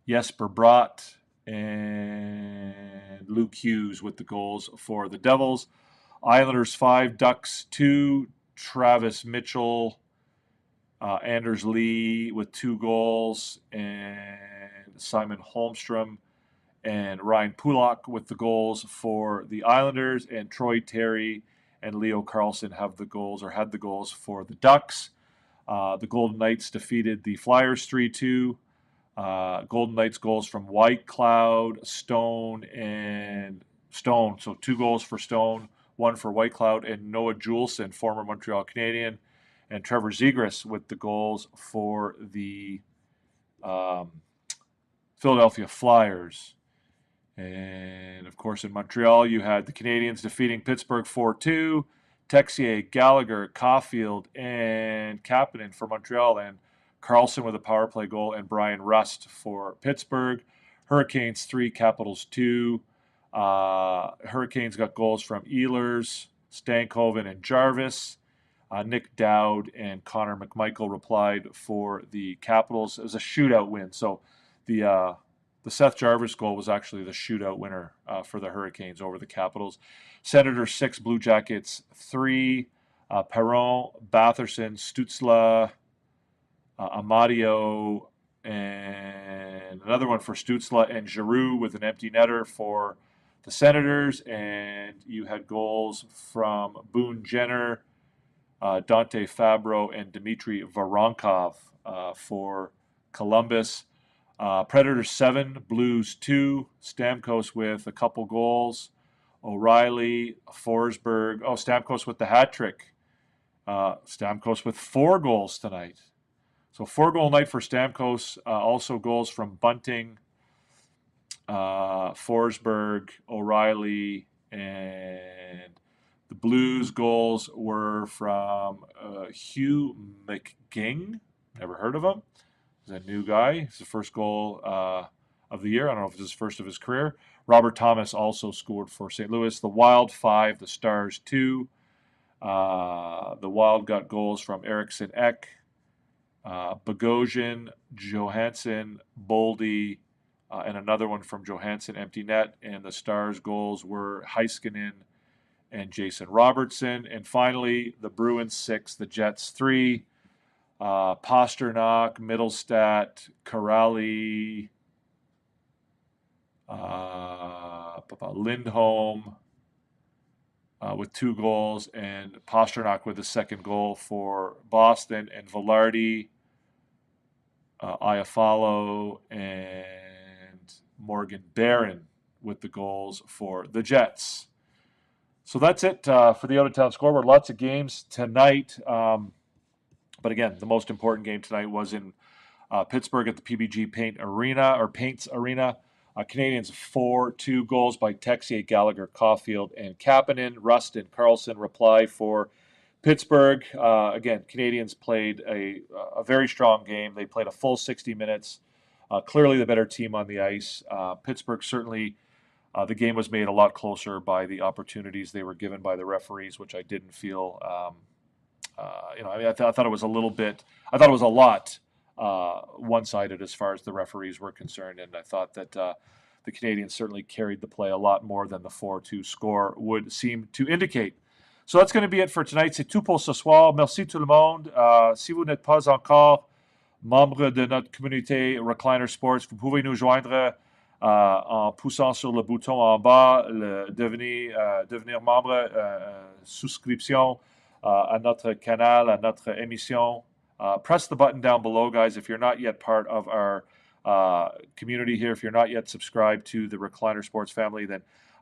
Jesper Bratt, and Luke Hughes with the goals for the Devils. Islanders 5, Ducks 2, Travis Mitchell, Anders Lee with 2 goals, and Simon Holmstrom and Ryan Pulak with the goals for the Islanders, and Troy Terry and Leo Carlson have the goals, or had the goals, for the Ducks. The Golden Knights defeated the Flyers 3-2. Golden Knights goals from White Cloud, Stone, and Stone. So 2 goals for Stone, 1 for White Cloud, and Noah Juleson, former Montreal Canadien, and Trevor Zegras with the goals for the Philadelphia Flyers. And, of course, in Montreal, you had the Canadiens defeating Pittsburgh 4-2. Texier, Gallagher, Caulfield, and Kapanen for Montreal, and Carlson with a power play goal, and Brian Rust for Pittsburgh. Hurricanes 3, Capitals 2. Hurricanes got goals from Ehlers, Stankoven, and Jarvis. Nick Dowd and Connor McMichael replied for the Capitals. It was a shootout win. So the Seth Jarvis goal was actually the shootout winner for the Hurricanes over the Capitals. Senators 6, Blue Jackets 3. Perron, Batherson, Stützle, Amadio, and another one for Stützle, and Giroux with an empty netter for the Senators. And you had goals from Boone Jenner, Dante Fabro, and Dmitry Voronkov for Columbus. Predators 7, Blues 2. Stamkos with a couple goals. O'Reilly, Forsberg. Oh, Stamkos with the hat trick. Stamkos with 4 goals tonight. So 4-goal night for Stamkos. Also goals from Bunting, Forsberg, O'Reilly, and the Blues goals were from Hugh McGing. Never heard of him. He's a new guy. It's the first goal of the year. I don't know if it's his first of his career. Robert Thomas also scored for St. Louis. The Wild 5, the Stars 2. The Wild got goals from Eriksson Ek, Bogosian, Johansson, Boldy, and another one from Johansson, empty net. And the Stars goals were Heiskanen and Jason Robertson. And finally, the Bruins 6, the Jets 3. Pasternak, Middlestat, Corrali, Lindholm with 2 goals, and Pasternak with the second goal for Boston, and Velarde, Iafallo, and Morgan Barron with the goals for the Jets. So that's it for the out-of-town scoreboard. Lots of games tonight. But again, the most important game tonight was in Pittsburgh at the PBG Paints Arena. Canadiens 4-2 goals by Texier, Gallagher, Caulfield, and Kapanen. Rust and Carlson reply for Pittsburgh. Again, Canadiens played a very strong game. They played a full 60 minutes. Clearly the better team on the ice. Pittsburgh certainly, the game was made a lot closer by the opportunities they were given by the referees, which I didn't feel... I thought it was a little bit. I thought it was a lot one-sided as far as the referees were concerned, and I thought that the Canadiens certainly carried the play a lot more than the 4-2 score would seem to indicate. So that's going to be it for tonight. C'est tout pour ce soir. Merci tout le monde. Si vous n'êtes pas encore membre de notre communauté Recliner Sports, vous pouvez nous joindre en poussant sur le bouton en bas, devenir membre, souscription. À notre canal, à notre émission. Press the button down below, guys, if you're not yet part of our community here, if you're not yet subscribed to the Recliner Sports family, then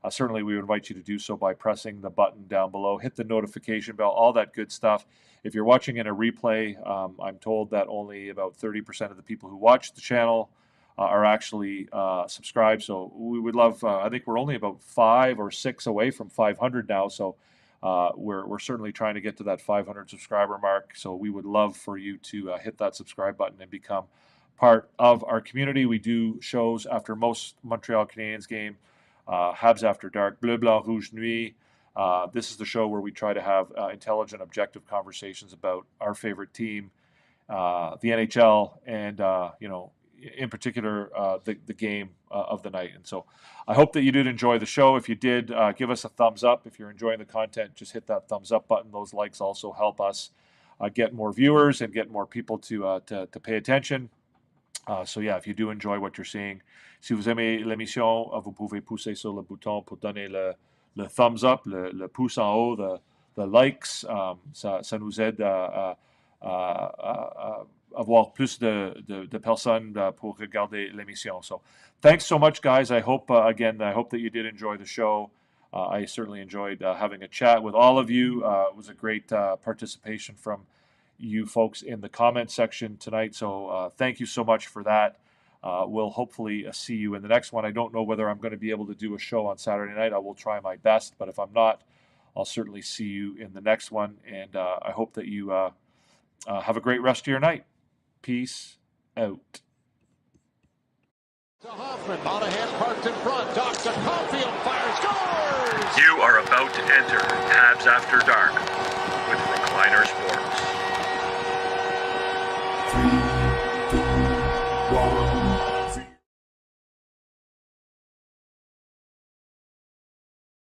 certainly we would invite you to do so by pressing the button down below. Hit the notification bell, all that good stuff. If you're watching in a replay, I'm told that only about 30% of the people who watch the channel are actually subscribed. So we would love, I think we're only about 5 or 6 away from 500 now, so we're certainly trying to get to that 500 subscriber mark, so we would love for you to hit that subscribe button and become part of our community. We do shows after most Montreal Canadiens game, Habs After Dark, Bleu Blanc Rouge Nuit. This is the show where we try to have intelligent, objective conversations about our favorite team, the NHL, and in particular the game of the night. And so I hope that you did enjoy the show. If you did, give us a thumbs up. If you're enjoying the content, just hit that thumbs up button. Those likes also help us get more viewers and get more people to pay attention. So yeah, if you do enjoy what you're seeing, si vous aimez l'émission, vous pouvez pousser sur le bouton pour donner le thumbs up, le pouce en haut, the likes. Ça nous aide à avoir plus de personnes pour regarder l'émission. So thanks so much, guys. I hope, I hope that you did enjoy the show. I certainly enjoyed having a chat with all of you. It was a great participation from you folks in the comment section tonight. So thank you so much for that. We'll hopefully see you in the next one. I don't know whether I'm going to be able to do a show on Saturday night. I will try my best, but if I'm not, I'll certainly see you in the next one. And I hope that you have a great rest of your night. Peace out. To Hoffman, Monahan parked in front, Doc to Caulfield, fires, scores! You are about to enter Habs After Dark